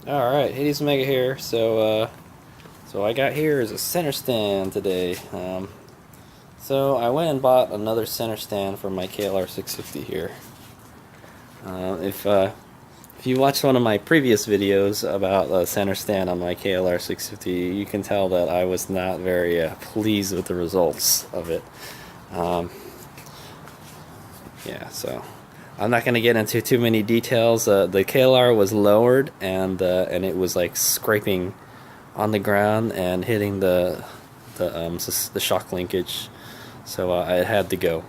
Alright, HadesOmega here. So I got here is a center stand today. So I went and bought another center stand for my KLR650 here. If you watched one of my previous videos about the center stand on my KLR650, you can tell that I was not very pleased with the results of it. Um, yeah, so I'm not going to get into too many details. The KLR was lowered and it was like scraping on the ground and hitting the shock linkage, so I had to go.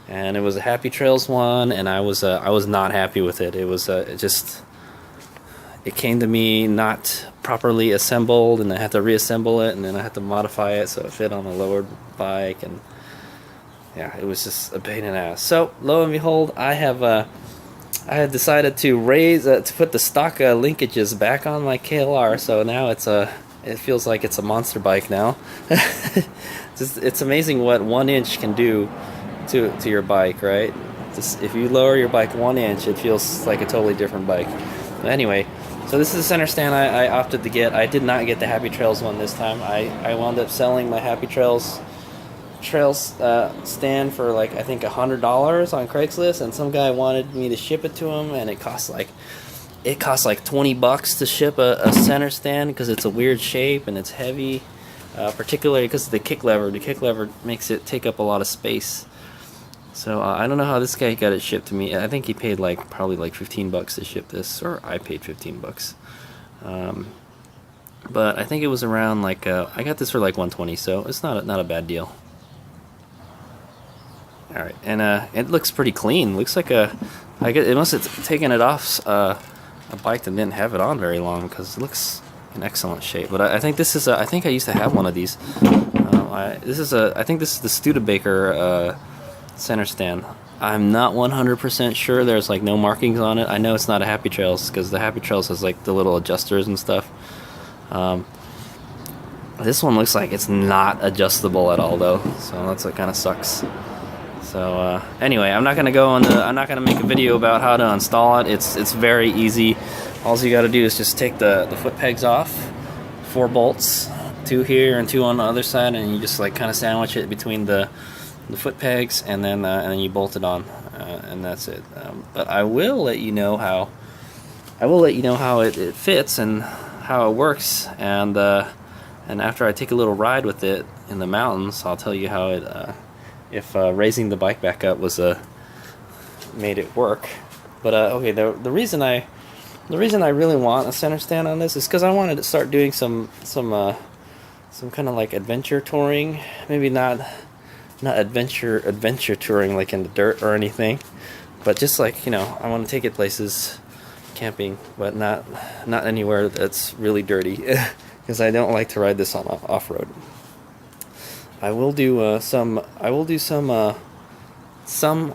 And it was a Happy Trails one, and I was not happy with it. It came to me not properly assembled, and I had to reassemble it, and then I had to modify it so it fit on a lowered bike, and yeah, it was just a pain in the ass. So lo and behold, I had decided to to put the stock linkages back on my KLR, so now it feels like it's a monster bike now. It's amazing what 1 inch can do to your bike, right? Just if you lower your bike 1 inch, it feels like a totally different bike. But anyway, so this is the center stand I opted to get. I did not get the Happy Trails one this time. I wound up selling my Happy Trails stand for like I think $100 on Craigslist, and some guy wanted me to ship it to him, and it costs like $20 to ship a center stand because it's a weird shape and it's heavy, particularly because of the kick lever. The kick lever makes it take up a lot of space. So I don't know how this guy got it shipped to me. I think he paid probably like $15 to ship this, or I paid $15. But I think it was around I got this for like 120, so it's not a bad deal. All right, and it looks pretty clean. Looks like I guess it must have taken it off a bike that didn't have it on very long, because it looks in excellent shape. But I think this is I think I used to have one of these. I think this is the Studebaker center stand. I'm not 100% sure. There's like no markings on it. I know it's not a Happy Trails because the Happy Trails has like the little adjusters and stuff. This one looks like it's not adjustable at all though, so that's what kind of sucks. So anyway, I'm not gonna make a video about how to install it. It's very easy. All you got to do is just take the foot pegs off, 4 bolts, 2 here and 2 on the other side, and you just like kind of sandwich it between the foot pegs, and then you bolt it on, and that's it. But I will let you know how it fits and how it works, and after I take a little ride with it in the mountains, I'll tell you how if raising the bike back up made it work. But okay, the reason I really want a center stand on this is because I wanted to start doing some kind of like adventure touring. Maybe not adventure touring like in the dirt or anything, but just like, I want to take it places camping, but not anywhere that's really dirty, because I don't like to ride this on off-road. I will do some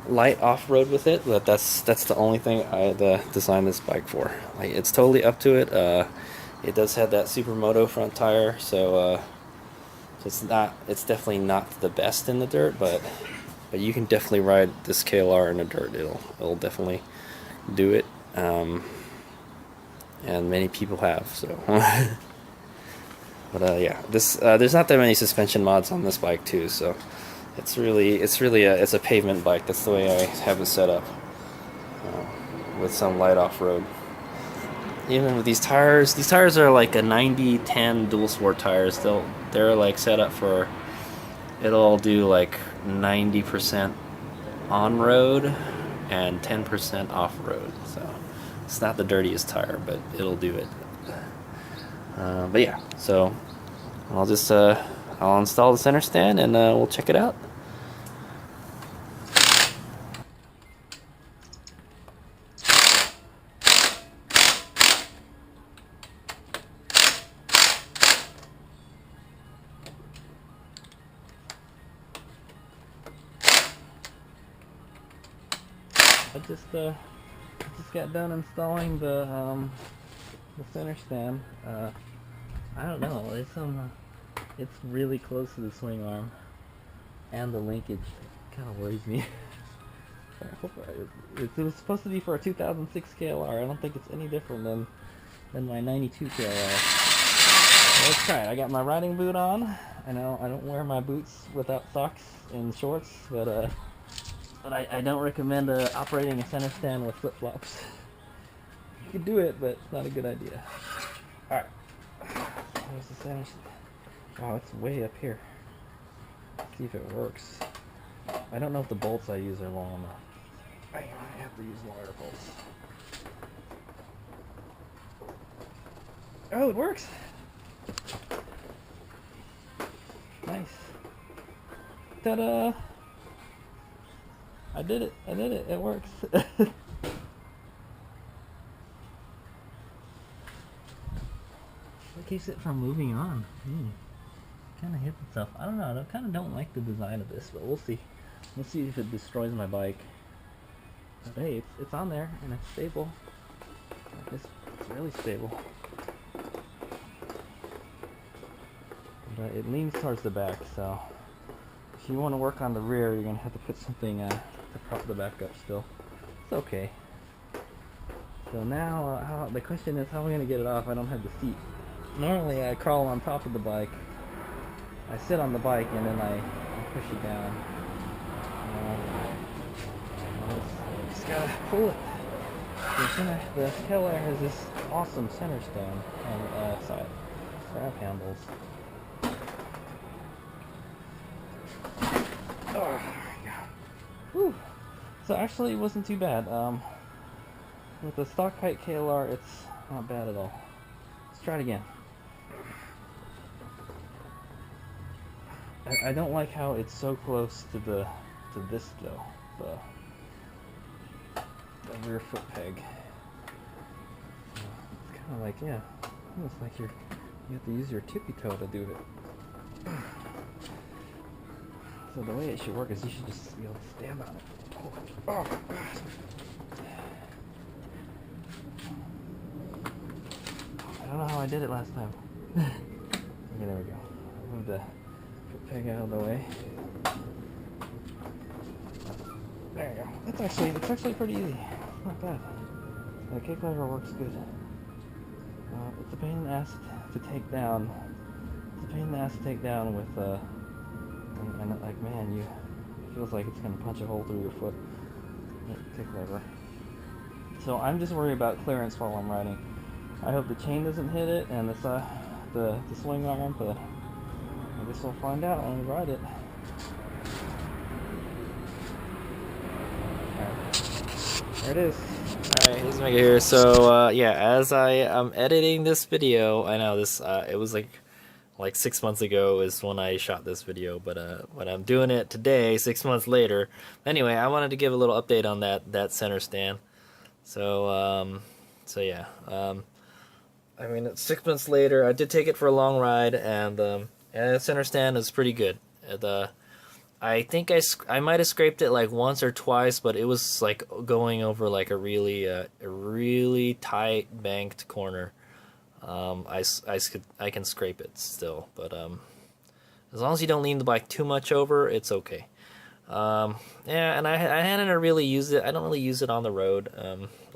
light off-road with it, but that's the only thing I designed this bike for. Like, it's totally up to it. It does have that Supermoto front tire, so it's definitely not the best in the dirt, but you can definitely ride this KLR in the dirt. It'll definitely do it, and many people have. So. But yeah, there's not that many suspension mods on this bike too, so it's a pavement bike. That's the way I have it set up, with some light off-road. Even with these tires are like a 90-10 dual sport tires. They're like set up for, it'll do like 90% on-road and 10% off-road. So it's not the dirtiest tire, but it'll do it. But yeah, so I'll install the center stand, and we'll check it out. I just got done installing the center stand. I don't know. It's really close to the swing arm, and the linkage kind of worries me. It was supposed to be for a 2006 KLR. I don't think it's any different than than my 92 KLR. Let's try it. I got my riding boot on. I know I don't wear my boots without socks and shorts, but I don't recommend operating a center stand with flip-flops. You could do it, but it's not a good idea. Alright. There's the center stand. Wow, it's way up here. Let's see if it works. I don't know if the bolts I use are long enough. I might have to use longer bolts. Oh, it works! Nice. Ta-da! I did it. I did it. It works. It keeps it from moving on. Kind of hits itself. I don't know. I kind of don't like the design of this, but we'll see. We'll see if it destroys my bike. But hey, it's on there and it's stable. It's really stable. But it leans towards the back, so if you want to work on the rear, you're gonna have to put something to prop the back up still. It's okay. So now, the question is, how am I gonna get it off? I don't have the seat. Normally, I crawl on top of the bike. I sit on the bike and then I push it down. Just gotta pull it. The KLR has this awesome center stand and side strap handles. Oh, yeah. Whew. So actually, it wasn't too bad. With the stock height KLR, it's not bad at all. Let's try it again. I don't like how it's so close to this though, the rear foot peg. It's kind of like, yeah, almost like you have to use your tippy toe to do it. So the way it should work is you should just be able to stand on it. Oh, gosh. I don't know how I did it last time. Okay, there we go. Move the foot peg out of the way. There you go. It's actually pretty easy. It's not bad. The kick lever works good. It's a pain in the ass to take down. It's a pain in the ass to take down with and like, man, it feels like it's gonna punch a hole through your foot. Kick lever. So I'm just worried about clearance while I'm riding. I hope the chain doesn't hit it and the swing arm, but I guess we'll find out when we ride it. Alright. There it is. Alright, HadesOmega here. So yeah, as I am editing this video, I know this it was like 6 months ago is when I shot this video, but when I'm doing it today, 6 months later. Anyway, I wanted to give a little update on that center stand. So yeah, I mean, it's 6 months later. I did take it for a long ride, and the center stand is pretty good. I think I might have scraped it like once or twice, but it was like going over like a really tight banked corner. I can scrape it still, but as long as you don't lean the bike too much over, it's okay. Yeah, and I hadn't really used it. I don't really use it on the road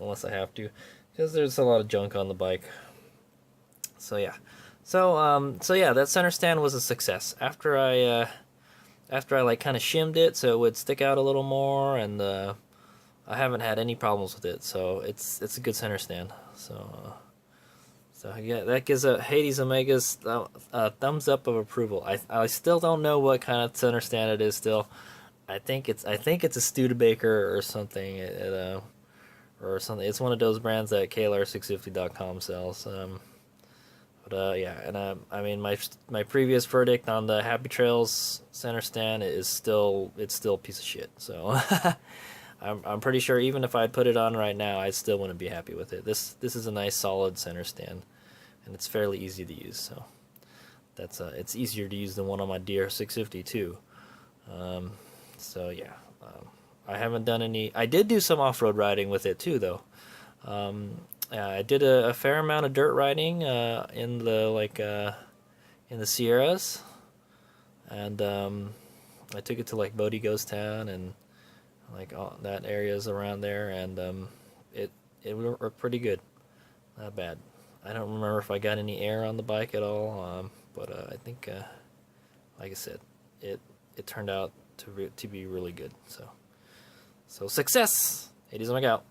unless I have to, because there's a lot of junk on the bike. So yeah, so yeah, that center stand was a success. After I like kind of shimmed it so it would stick out a little more, and I haven't had any problems with it. So it's a good center stand. So yeah, that gives HadesOmega's thumbs up of approval. I still don't know what kind of center stand it is still. I think it's a Studebaker or something. Or something. It's one of those brands that KLR650.com sells. Yeah, and I mean, my previous verdict on the Happy Trails center stand is still a piece of shit. So I'm pretty sure even if I'd put it on right now, I still wouldn't be happy with it. This is a nice solid center stand, and it's fairly easy to use. So that's it's easier to use than one on my DR650 too. So yeah, I haven't done any. I did do some off-road riding with it too, though. I did a fair amount of dirt riding in the Sierras, and I took it to like Bodie Ghost Town and like all that areas around there, and it worked pretty good, not bad. I don't remember if I got any air on the bike at all, but I think, like I said, it turned out to be really good. So success! HadesOmega out.